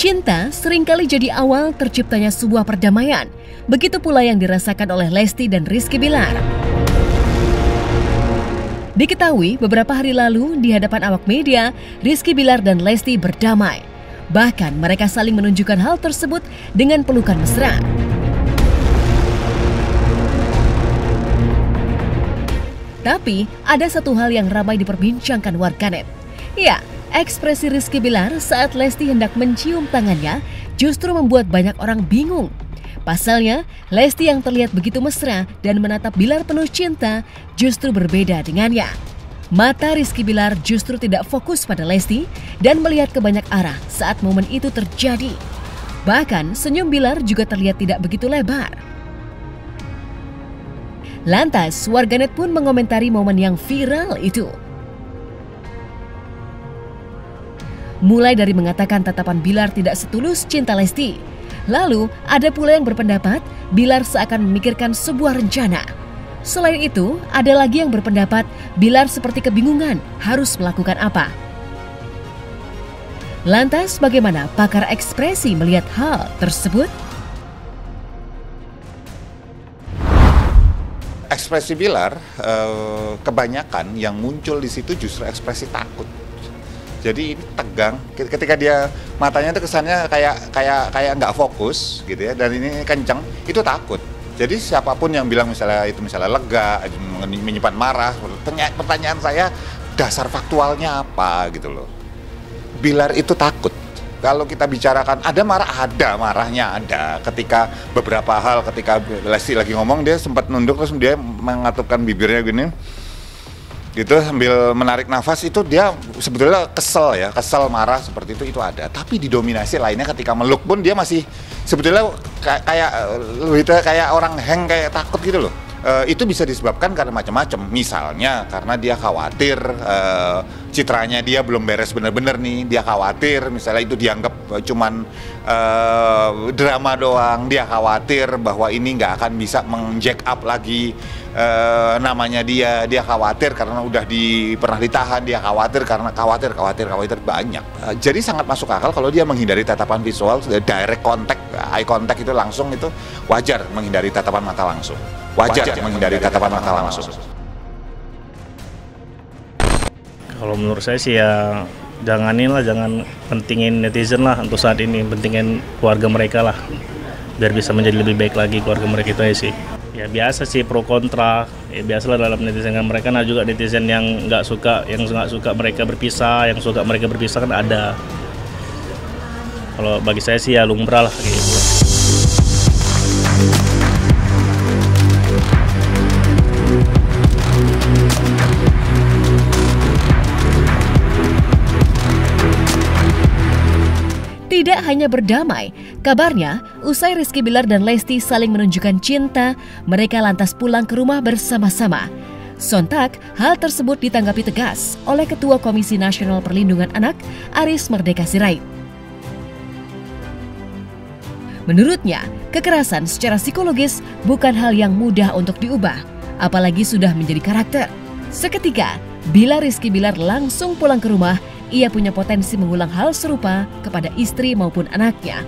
Cinta seringkali jadi awal terciptanya sebuah perdamaian. Begitu pula yang dirasakan oleh Lesti dan Rizky Bilar. Diketahui beberapa hari lalu di hadapan awak media, Rizky Bilar dan Lesti berdamai. Bahkan mereka saling menunjukkan hal tersebut dengan pelukan mesra. Tapi ada satu hal yang ramai diperbincangkan warganet. Ya, ekspresi Rizky Bilar saat Lesti hendak mencium tangannya justru membuat banyak orang bingung. Pasalnya, Lesti yang terlihat begitu mesra dan menatap Bilar penuh cinta justru berbeda dengannya. Mata Rizky Bilar justru tidak fokus pada Lesti dan melihat ke banyak arah saat momen itu terjadi. Bahkan senyum Bilar juga terlihat tidak begitu lebar. Lantas, warganet pun mengomentari momen yang viral itu. Mulai dari mengatakan tatapan Bilar tidak setulus cinta Lesti. Lalu, ada pula yang berpendapat Bilar seakan memikirkan sebuah rencana. Selain itu, ada lagi yang berpendapat Bilar seperti kebingungan harus melakukan apa. Lantas, bagaimana pakar ekspresi melihat hal tersebut? Ekspresi Bilar, kebanyakan yang muncul di situ justru ekspresi takut. Jadi ini tegang. Ketika dia matanya itu kesannya kayak nggak fokus gitu ya. Dan ini kenceng, itu takut. Jadi siapapun yang bilang misalnya lega, menyimpan marah, pertanyaan saya dasar faktualnya apa gitu loh. Bilar itu takut. Kalau kita bicarakan ada marahnya ada. Ketika beberapa hal, ketika Lesti lagi ngomong dia sempat nunduk terus dia mengatupkan bibirnya gini, gitu sambil menarik nafas, itu dia sebetulnya kesel marah seperti itu ada. Tapi didominasi lainnya ketika meluk pun dia masih sebetulnya kayak orang hang, kayak takut gitu loh. Itu bisa disebabkan karena macam-macam. Misalnya karena dia khawatir citranya dia belum beres benar-benar nih. Dia khawatir misalnya itu dianggap cuman drama doang. Dia khawatir bahwa ini nggak akan bisa meng-jack up lagi namanya dia. Dia khawatir karena udah pernah ditahan. Dia khawatir karena khawatir banyak. Jadi sangat masuk akal kalau dia menghindari tatapan visual, direct contact, eye contact itu langsung, itu wajar menghindari tatapan mata langsung. Wajar menghindari tatapan mata langsung. Kalau menurut saya sih ya jangan pentingin netizen lah untuk saat ini, pentingin keluarga mereka lah, biar bisa menjadi lebih baik lagi keluarga mereka itu aja sih. Ya biasa sih pro kontra, ya biasalah dalam netizen kan, mereka ada juga netizen yang nggak suka mereka berpisah, yang suka mereka berpisah kan ada. Kalau bagi saya sih ya lumrah lah gitu. Tidak hanya berdamai, kabarnya usai Rizky Bilar dan Lesti saling menunjukkan cinta, mereka lantas pulang ke rumah bersama-sama. Sontak, hal tersebut ditanggapi tegas oleh Ketua Komisi Nasional Perlindungan Anak, Aris Merdeka Sirait. Menurutnya, kekerasan secara psikologis bukan hal yang mudah untuk diubah, apalagi sudah menjadi karakter. Seketika, bila Rizky Bilar langsung pulang ke rumah, ia punya potensi mengulang hal serupa kepada istri maupun anaknya.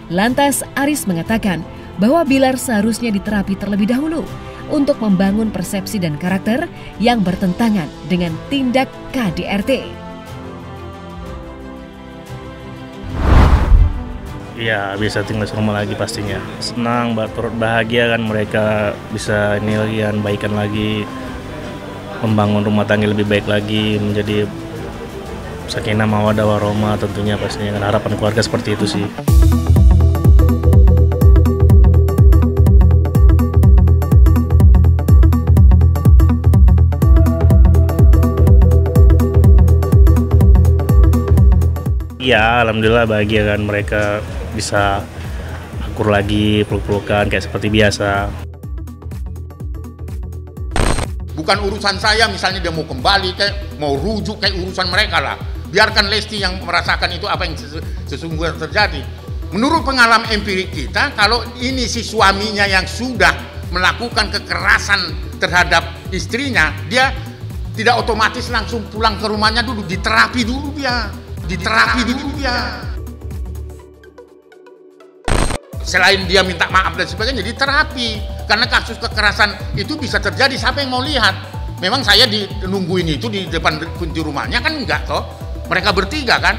Lantas Aris mengatakan bahwa Bilar seharusnya diterapi terlebih dahulu untuk membangun persepsi dan karakter yang bertentangan dengan tindak KDRT. Iya, bisa tinggal normal lagi pastinya. Senang, turut bahagia kan, mereka bisa baikan lagi, membangun rumah tangga lebih baik lagi, menjadi sakinah mawaddah warahmah tentunya pastinya kan, harapan keluarga seperti itu sih. Ya, alhamdulillah bahagia kan, mereka bisa akur lagi, peluk-pelukan kayak seperti biasa. Bukan urusan saya misalnya dia mau kembali kayak mau rujuk kayak urusan mereka lah. Biarkan Lesti yang merasakan itu apa yang sesungguhnya terjadi. Menurut pengalaman empirik kita, kalau ini si suaminya yang sudah melakukan kekerasan terhadap istrinya, dia tidak otomatis langsung pulang ke rumahnya dulu, diterapi dulu dia. Selain dia minta maaf dan sebagainya, diterapi. Karena kasus kekerasan itu bisa terjadi, siapa yang mau lihat? Memang saya nungguin itu di depan kunci rumahnya kan enggak toh. Mereka bertiga kan.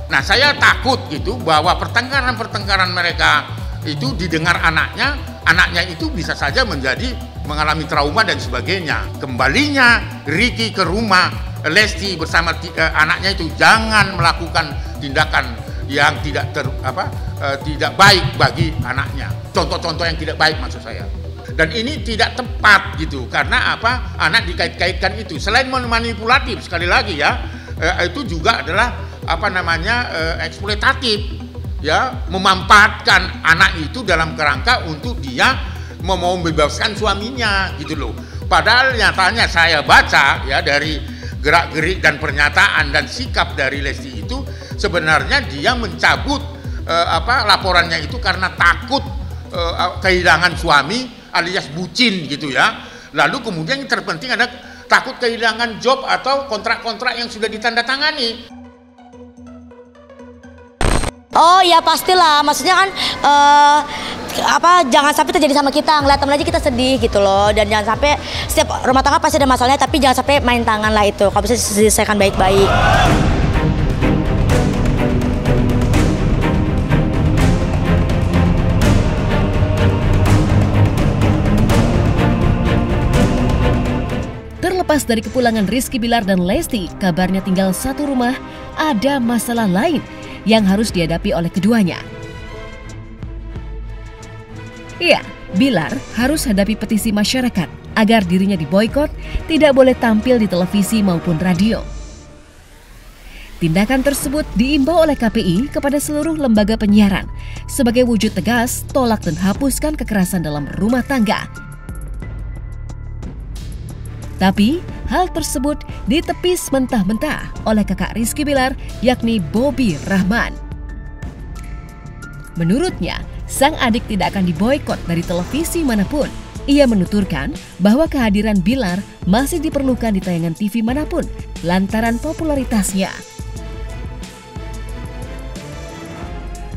Nah, saya takut gitu bahwa pertengkaran mereka itu didengar anaknya itu bisa saja mengalami trauma dan sebagainya. Kembalinya Ricky ke rumah Lesti bersama anaknya itu jangan melakukan tindakan yang tidak baik bagi anaknya. Contoh-contoh yang tidak baik maksud saya. Dan ini tidak tepat gitu, karena anak dikait-kaitkan itu. Selain manipulatif, sekali lagi ya, itu juga adalah eksploitatif, ya, memanfaatkan anak itu dalam kerangka untuk dia mau membebaskan suaminya gitu loh. Padahal nyatanya saya baca ya dari gerak-gerik dan pernyataan dan sikap dari Lesti itu sebenarnya dia mencabut laporannya itu karena takut kehilangan suami alias bucin gitu ya. Lalu kemudian yang terpenting ada takut kehilangan job atau kontrak-kontrak yang sudah ditandatangani. Oh ya pastilah, maksudnya kan jangan sampai terjadi sama kita, ngeliat temen aja kita sedih gitu loh. Dan jangan sampai, setiap rumah tangga pasti ada masalahnya, tapi jangan sampai main tangan lah itu, kalau bisa diselesaikan baik-baik. Terlepas dari kepulangan Rizky Bilar dan Lesti, kabarnya tinggal satu rumah, ada masalah lain yang harus dihadapi oleh keduanya. Iya, Bilar harus hadapi petisi masyarakat agar dirinya diboikot, tidak boleh tampil di televisi maupun radio. Tindakan tersebut diimbau oleh KPI kepada seluruh lembaga penyiaran sebagai wujud tegas tolak dan hapuskan kekerasan dalam rumah tangga. Tapi hal tersebut ditepis mentah-mentah oleh kakak Rizky Bilar, yakni Bobby Rahman. Menurutnya, sang adik tidak akan diboikot dari televisi manapun. Ia menuturkan bahwa kehadiran Bilar masih diperlukan di tayangan TV manapun lantaran popularitasnya.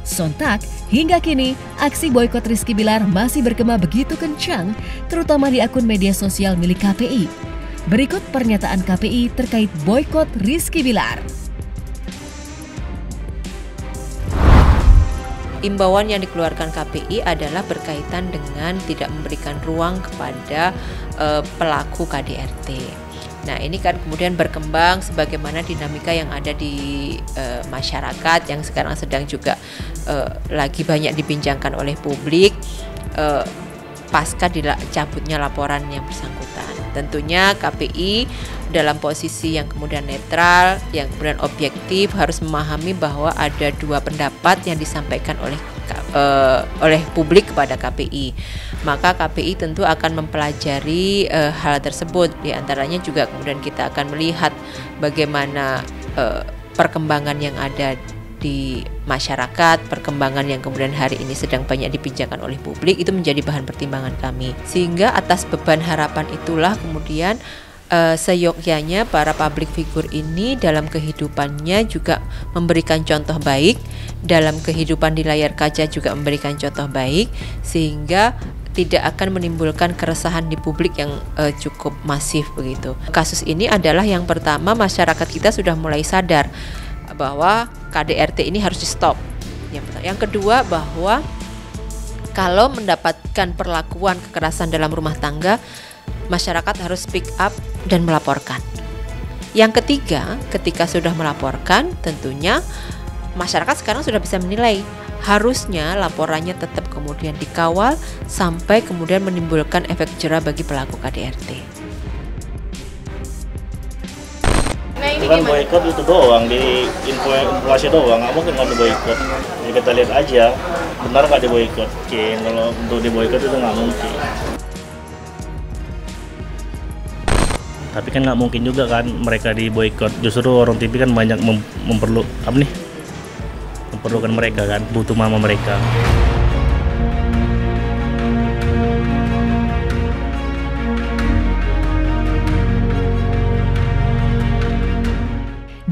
Sontak, hingga kini aksi boikot Rizky Bilar masih bergema begitu kencang, terutama di akun media sosial milik KPI. Berikut pernyataan KPI terkait boikot Rizky Bilar. Imbauan yang dikeluarkan KPI adalah berkaitan dengan tidak memberikan ruang kepada pelaku KDRT. Nah, ini kan kemudian berkembang sebagaimana dinamika yang ada di masyarakat yang sekarang sedang juga lagi banyak dibincangkan oleh publik pasca dicabutnya laporan yang bersangkutan. Tentunya KPI dalam posisi yang kemudian netral, yang kemudian objektif, harus memahami bahwa ada dua pendapat yang disampaikan oleh publik kepada KPI. Maka KPI tentu akan mempelajari hal tersebut. Di antaranya juga kemudian kita akan melihat bagaimana perkembangan yang ada di masyarakat, perkembangan yang kemudian hari ini sedang banyak dibincangkan oleh publik, itu menjadi bahan pertimbangan kami. Sehingga atas beban harapan itulah kemudian seyogyanya para public figure ini dalam kehidupannya juga memberikan contoh baik, dalam kehidupan di layar kaca juga memberikan contoh baik, sehingga tidak akan menimbulkan keresahan di publik yang cukup masif begitu. Kasus ini adalah yang pertama, masyarakat kita sudah mulai sadar bahwa KDRT ini harus di stop. Yang kedua, bahwa kalau mendapatkan perlakuan kekerasan dalam rumah tangga, masyarakat harus speak up dan melaporkan. Yang ketiga, ketika sudah melaporkan, tentunya masyarakat sekarang sudah bisa menilai, harusnya laporannya tetap kemudian dikawal sampai kemudian menimbulkan efek jera bagi pelaku KDRT. Itu kan boikot itu doang, di informasi doang, nggak mungkin nggak diboikot. Jadi kita lihat aja, benar nggak diboikot. Kalau untuk diboikot itu nggak mungkin. Tapi kan nggak mungkin juga kan mereka diboikot. Justru orang TV kan banyak memperlukan mereka kan, butuh mama mereka.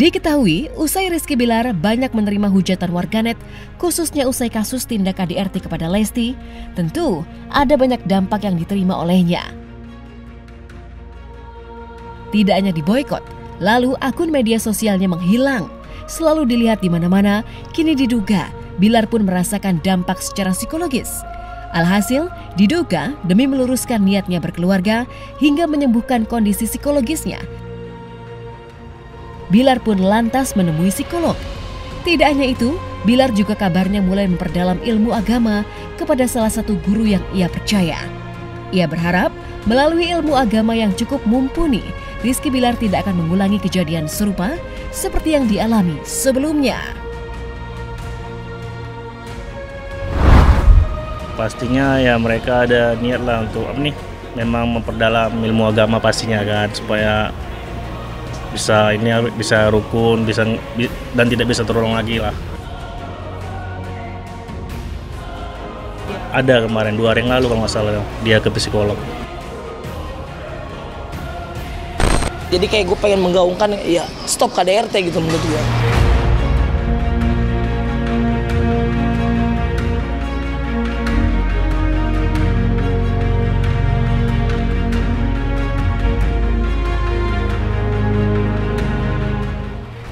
Diketahui, usai Rizky Bilar banyak menerima hujatan warganet, khususnya usai kasus tindak KDRT kepada Lesti, tentu ada banyak dampak yang diterima olehnya. Tidak hanya diboikot, lalu akun media sosialnya menghilang, selalu dilihat di mana-mana, kini diduga Bilar pun merasakan dampak secara psikologis. Alhasil, diduga demi meluruskan niatnya berkeluarga hingga menyembuhkan kondisi psikologisnya, Bilar pun lantas menemui psikolog. Tidak hanya itu, Bilar juga kabarnya mulai memperdalam ilmu agama kepada salah satu guru yang ia percaya. Ia berharap melalui ilmu agama yang cukup mumpuni, Rizky Bilar tidak akan mengulangi kejadian serupa seperti yang dialami sebelumnya. Pastinya ya mereka ada niat lah untuk memang memperdalam ilmu agama pastinya kan, supaya bisa rukun, dan tidak bisa terulang lagi lah. Ada kemarin 2 hari yang lalu kalau nggak salah dia ke psikolog. Jadi kayak gue pengen menggaungkan ya stop KDRT gitu menurut gue.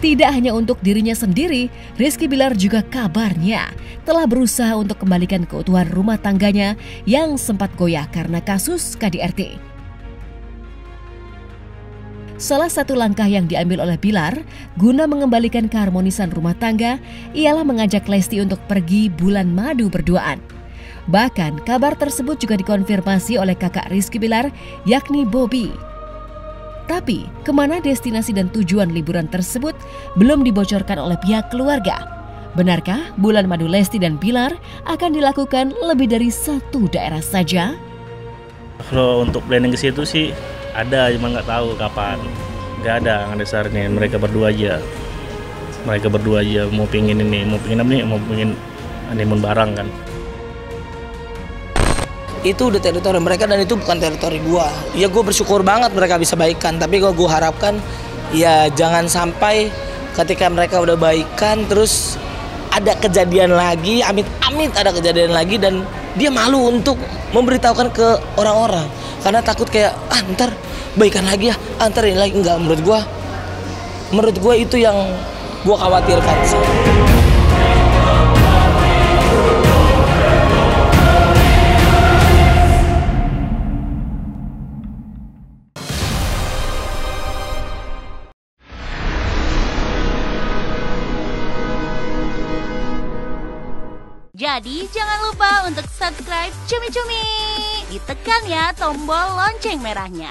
Tidak hanya untuk dirinya sendiri, Rizky Bilar juga kabarnya telah berusaha untuk kembalikan keutuhan rumah tangganya yang sempat goyah karena kasus KDRT. Salah satu langkah yang diambil oleh Bilar guna mengembalikan keharmonisan rumah tangga ialah mengajak Lesti untuk pergi bulan madu berduaan. Bahkan kabar tersebut juga dikonfirmasi oleh kakak Rizky Bilar, yakni Bobby. Tapi, kemana destinasi dan tujuan liburan tersebut belum dibocorkan oleh pihak keluarga. Benarkah bulan madu Lesti dan Bilar akan dilakukan lebih dari satu daerah saja? Kalau untuk planning ke situ sih ada, cuma nggak tahu kapan. Nggak ada yang dasarnya, mereka berdua aja mau pingin honeymoon bareng kan. Itu udah teritori mereka dan itu bukan teritori gua. Ya gue bersyukur banget mereka bisa baikan, tapi gue harapkan ya jangan sampai ketika mereka udah baikan terus ada kejadian lagi, amit-amit ada kejadian lagi dan dia malu untuk memberitahukan ke orang-orang karena takut kayak ntar baikan lagi ya, ntar ini lagi. Enggak, menurut gua itu yang gua khawatirkan sih. Jadi jangan lupa untuk subscribe Cumi Cumi. Ditekan ya tombol lonceng merahnya.